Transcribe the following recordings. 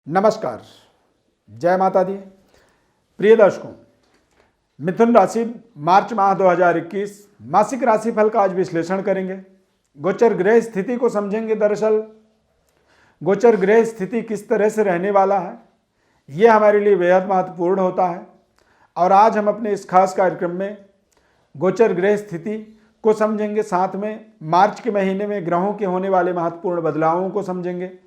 नमस्कार, जय माता दी। प्रिय दर्शकों, मिथुन राशि मार्च माह 2021 मासिक राशिफल का आज विश्लेषण करेंगे। गोचर ग्रह स्थिति को समझेंगे। दरअसल गोचर ग्रह स्थिति किस तरह से रहने वाला है, यह हमारे लिए बेहद महत्वपूर्ण होता है। और आज हम अपने इस खास कार्यक्रम में गोचर ग्रह स्थिति को समझेंगे, साथ में मार्च के महीने में ग्रहों के होने वाले महत्वपूर्ण बदलावों को समझेंगे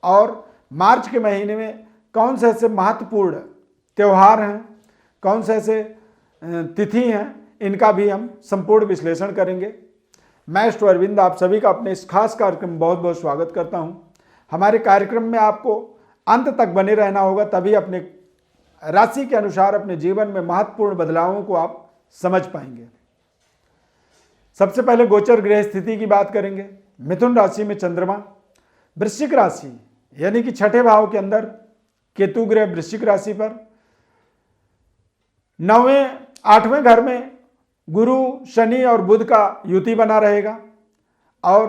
और मार्च के महीने में कौन से ऐसे महत्वपूर्ण त्यौहार हैं, कौन से ऐसे तिथि हैं, इनका भी हम संपूर्ण विश्लेषण करेंगे। मैं एस्ट्रो अरविंद आप सभी का अपने इस खास कार्यक्रम में बहुत बहुत स्वागत करता हूं। हमारे कार्यक्रम में आपको अंत तक बने रहना होगा, तभी अपने राशि के अनुसार अपने जीवन में महत्वपूर्ण बदलावों को आप समझ पाएंगे। सबसे पहले गोचर ग्रह स्थिति की बात करेंगे। मिथुन राशि में चंद्रमा, वृश्चिक राशि यानी कि छठे भाव के अंदर केतु ग्रह वृश्चिक राशि पर, 9वें 8वें घर में गुरु शनि और बुध का युति बना रहेगा और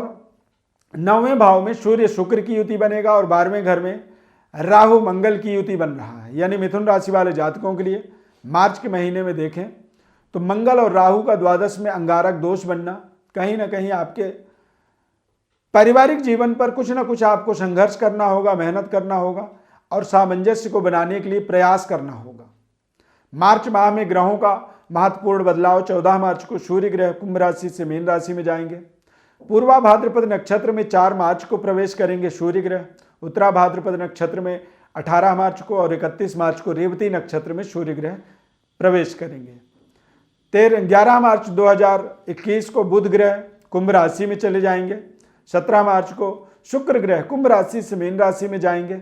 9वें भाव में सूर्य शुक्र की युति बनेगा और 12वें घर में राहु मंगल की युति बन रहा है। यानी मिथुन राशि वाले जातकों के लिए मार्च के महीने में देखें तो मंगल और राहु का द्वादश में अंगारक दोष बनना कहीं ना कहीं आपके पारिवारिक जीवन पर कुछ ना कुछ आपको संघर्ष करना होगा, मेहनत करना होगा और सामंजस्य को बनाने के लिए प्रयास करना होगा। मार्च माह में ग्रहों का महत्वपूर्ण बदलाव। 14 मार्च को सूर्य ग्रह कुंभ राशि से मीन राशि में जाएंगे। पूर्वा भाद्रपद नक्षत्र में 4 मार्च को प्रवेश करेंगे सूर्य ग्रह। उत्तरा भाद्रपद नक्षत्र में 18 मार्च को और 31 मार्च को रेवती नक्षत्र में सूर्य ग्रह प्रवेश करेंगे। 11 मार्च 2021 को बुध ग्रह कुंभ राशि में चले जाएंगे। 17 मार्च को शुक्र ग्रह कुंभ राशि से मीन राशि में जाएंगे।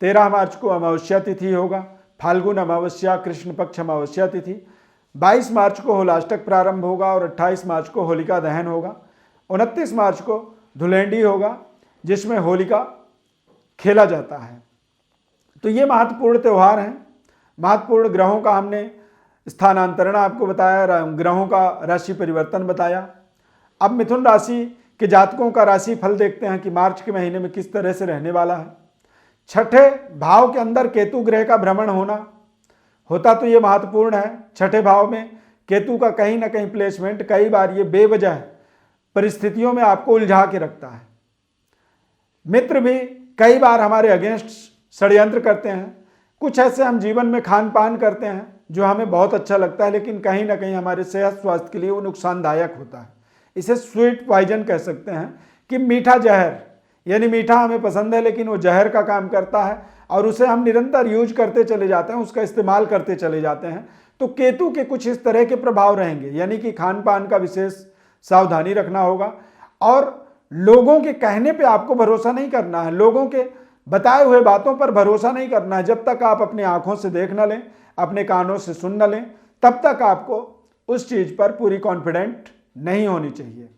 13 मार्च को अमावस्या तिथि होगा, फाल्गुन अमावस्या, कृष्ण पक्ष अमावस्या तिथि। 22 मार्च को होलाष्टक प्रारंभ होगा और 28 मार्च को होलिका दहन होगा। 29 मार्च को धुलेंडी होगा जिसमें होलिका खेला जाता है। तो ये महत्वपूर्ण त्यौहार हैं। महत्वपूर्ण ग्रहों का हमने स्थानांतरण आपको बताया, ग्रहों का राशि परिवर्तन बताया। अब मिथुन राशि के जातकों का राशि फल देखते हैं कि मार्च के महीने में किस तरह से रहने वाला है। छठे भाव के अंदर केतु ग्रह का भ्रमण होता तो ये महत्वपूर्ण है। छठे भाव में केतु का कहीं ना कहीं प्लेसमेंट कई बार ये बेवजह परिस्थितियों में आपको उलझा के रखता है। मित्र भी कई बार हमारे अगेंस्ट षड्यंत्र करते हैं। कुछ ऐसे हम जीवन में खान पान करते हैं जो हमें बहुत अच्छा लगता है, लेकिन कहीं ना कहीं हमारे सेहत स्वास्थ्य के लिए वो नुकसानदायक होता है। इसे स्वीट पॉइजन कह सकते हैं कि मीठा जहर, यानी मीठा हमें पसंद है लेकिन वो जहर का काम करता है और उसे हम निरंतर यूज करते चले जाते हैं, उसका इस्तेमाल करते चले जाते हैं। तो केतु के कुछ इस तरह के प्रभाव रहेंगे, यानी कि खान पान का विशेष सावधानी रखना होगा और लोगों के कहने पे आपको भरोसा नहीं करना है, लोगों के बताए हुए बातों पर भरोसा नहीं करना है। जब तक आप अपनी आंखों से देख न लें, अपने कानों से सुन न लें, तब तक आपको उस चीज पर पूरी कॉन्फिडेंट नहीं होनी चाहिए।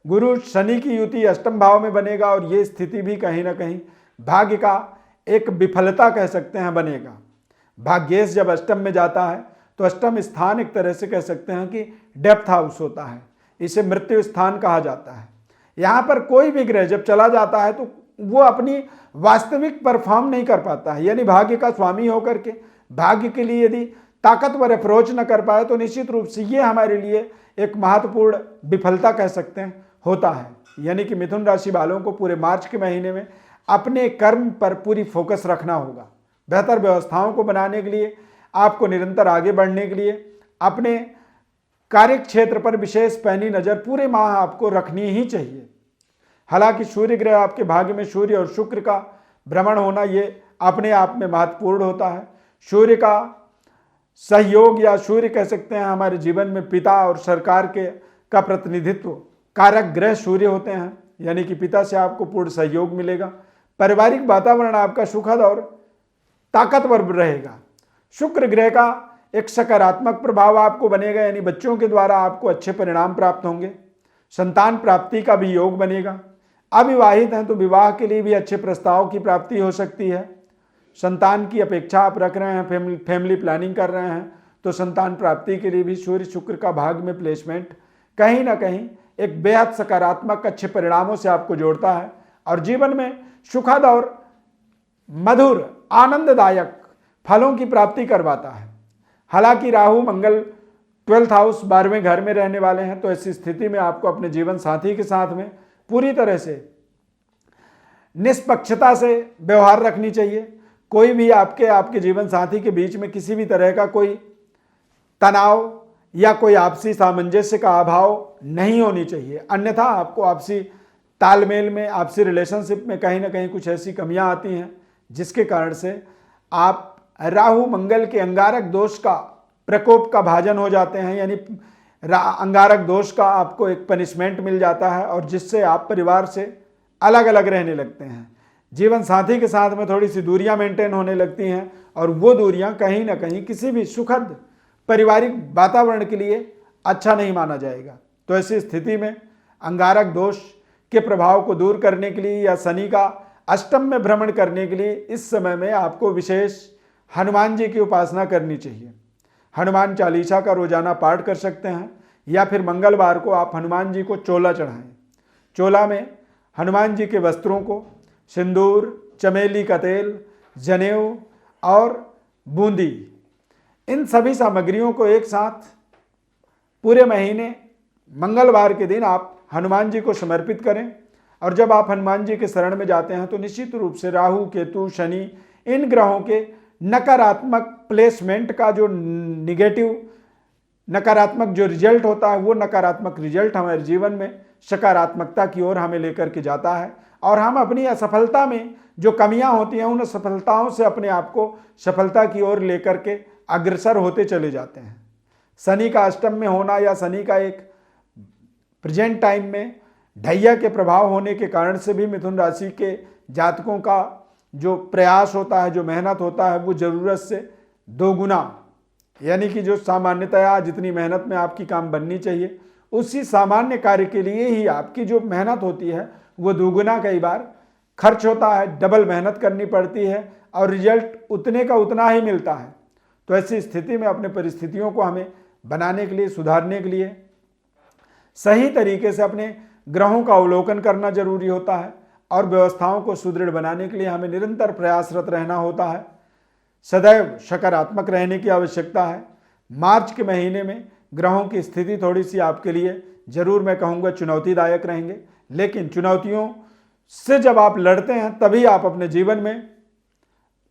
गुरु शनि की युति अष्टम भाव में बनेगा और ये स्थिति भी कहीं ना कहीं भाग्य का एक विफलता कह सकते हैं बनेगा। भाग्येश जब अष्टम में जाता है तो अष्टम स्थान एक तरह से कह सकते हैं कि डेप्थ हाउस होता है, इसे मृत्यु स्थान कहा जाता है। यहाँ पर कोई भी ग्रह जब चला जाता है तो वो अपनी वास्तविक परफॉर्म नहीं कर पाता है, यानी भाग्य का स्वामी होकर के भाग्य के लिए यदि ताकतवर अप्रोच न कर पाए तो निश्चित रूप से ये हमारे लिए एक महत्वपूर्ण विफलता कह सकते हैं होता है। यानी कि मिथुन राशि वालों को पूरे मार्च के महीने में अपने कर्म पर पूरी फोकस रखना होगा। बेहतर व्यवस्थाओं को बनाने के लिए, आपको निरंतर आगे बढ़ने के लिए अपने कार्य क्षेत्र पर विशेष पैनी नजर पूरे माह आपको रखनी ही चाहिए। हालांकि सूर्य ग्रह आपके भाग्य में सूर्य और शुक्र का भ्रमण होना ये अपने आप में महत्वपूर्ण होता है। सूर्य का सहयोग या सूर्य कह सकते हैं हमारे जीवन में पिता और सरकार का प्रतिनिधित्व कारक ग्रह सूर्य होते हैं, यानी कि पिता से आपको पूर्ण सहयोग मिलेगा। पारिवारिक वातावरण आपका सुखद और ताकतवर रहेगा। शुक्र ग्रह का एक सकारात्मक प्रभाव आपको बनेगा, यानी बच्चों के द्वारा आपको अच्छे परिणाम प्राप्त होंगे। संतान प्राप्ति का भी योग बनेगा। अविवाहित हैं तो विवाह के लिए भी अच्छे प्रस्ताव की प्राप्ति हो सकती है। संतान की अपेक्षा आप रख रहे हैं, फैमिली प्लानिंग कर रहे हैं, तो संतान प्राप्ति के लिए भी सूर्य शुक्र का भाग में प्लेसमेंट कहीं ना कहीं एक बेहद सकारात्मक अच्छे परिणामों से आपको जोड़ता है और जीवन में सुखद और मधुर आनंददायक फलों की प्राप्ति करवाता है। हालांकि राहु मंगल 12th हाउस 12वें घर में रहने वाले हैं, तो ऐसी स्थिति में आपको अपने जीवन साथी के साथ में पूरी तरह से निष्पक्षता से व्यवहार रखनी चाहिए। कोई भी आपके जीवन साथी के बीच में किसी भी तरह का कोई तनाव या कोई आपसी सामंजस्य का अभाव नहीं होनी चाहिए, अन्यथा आपको आपसी तालमेल में, आपसी रिलेशनशिप में कहीं ना कहीं कुछ ऐसी कमियां आती हैं जिसके कारण से आप राहु मंगल के अंगारक दोष का प्रकोप का भाजन हो जाते हैं, यानी अंगारक दोष का आपको एक पनिशमेंट मिल जाता है और जिससे आप परिवार से अलग अलग रहने लगते हैं। जीवन साथी के साथ में थोड़ी सी दूरियां मेंटेन होने लगती हैं और वो दूरियां कहीं ना कहीं किसी भी सुखद पारिवारिक वातावरण के लिए अच्छा नहीं माना जाएगा। तो ऐसी स्थिति में अंगारक दोष के प्रभाव को दूर करने के लिए या शनि का अष्टम में भ्रमण करने के लिए इस समय में आपको विशेष हनुमान जी की उपासना करनी चाहिए। हनुमान चालीसा का रोजाना पाठ कर सकते हैं या फिर मंगलवार को आप हनुमान जी को चोला चढ़ाएं। चोला में हनुमान जी के वस्त्रों को सिंदूर, चमेली का तेल, जनेऊ और बूंदी, इन सभी सामग्रियों को एक साथ पूरे महीने मंगलवार के दिन आप हनुमान जी को समर्पित करें। और जब आप हनुमान जी के शरण में जाते हैं तो निश्चित रूप से राहु, केतु, शनि, इन ग्रहों के नकारात्मक प्लेसमेंट का जो नकारात्मक जो रिजल्ट होता है, वो नकारात्मक रिजल्ट हमारे जीवन में सकारात्मकता की ओर हमें लेकर के जाता है और हम अपनी असफलता में जो कमियां होती हैं उन सफलताओं से अपने आप को सफलता की ओर लेकर के अग्रसर होते चले जाते हैं। शनि का अष्टम में होना या शनि का एक प्रेजेंट टाइम में ढैया के प्रभाव होने के कारण से भी मिथुन राशि के जातकों का जो प्रयास होता है, जो मेहनत होता है, वो ज़रूरत से दोगुना, यानी कि जो सामान्यतया जितनी मेहनत में आपकी काम बननी चाहिए उसी सामान्य कार्य के लिए ही आपकी जो मेहनत होती है वो दोगुना कई बार खर्च होता है, डबल मेहनत करनी पड़ती है और रिजल्ट उतने का उतना ही मिलता है। तो ऐसी स्थिति में अपने परिस्थितियों को हमें बनाने के लिए, सुधारने के लिए सही तरीके से अपने ग्रहों का अवलोकन करना जरूरी होता है और व्यवस्थाओं को सुदृढ़ बनाने के लिए हमें निरंतर प्रयासरत रहना होता है। सदैव सकारात्मक रहने की आवश्यकता है। मार्च के महीने में ग्रहों की स्थिति थोड़ी सी आपके लिए जरूर मैं कहूँगा चुनौतीदायक रहेंगे, लेकिन चुनौतियों से जब आप लड़ते हैं तभी आप अपने जीवन में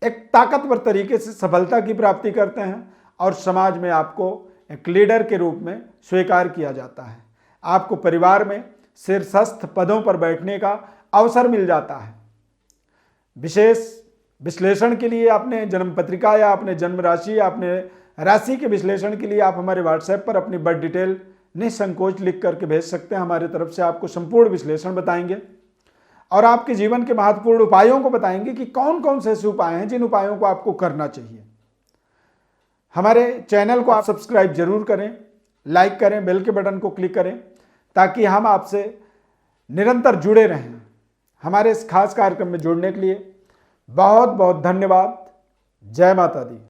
एक ताकतवर तरीके से सफलता की प्राप्ति करते हैं और समाज में आपको एक लीडर के रूप में स्वीकार किया जाता है। आपको परिवार में शीर्षस्थ पदों पर बैठने का अवसर मिल जाता है। विशेष विश्लेषण के लिए अपने जन्म पत्रिका या अपने जन्म राशि या अपने राशि के विश्लेषण के लिए आप हमारे व्हाट्सएप पर अपनी बर्थ डिटेल निसंकोच लिख करके भेज सकते हैं। हमारी तरफ से आपको संपूर्ण विश्लेषण बताएंगे और आपके जीवन के महत्वपूर्ण उपायों को बताएंगे कि कौन कौन से ऐसे उपाय हैं जिन उपायों को आपको करना चाहिए। हमारे चैनल को आप सब्सक्राइब जरूर करें, लाइक करें, बेल के बटन को क्लिक करें ताकि हम आपसे निरंतर जुड़े रहें। हमारे इस खास कार्यक्रम में जुड़ने के लिए बहुत बहुत धन्यवाद। जय माता दी।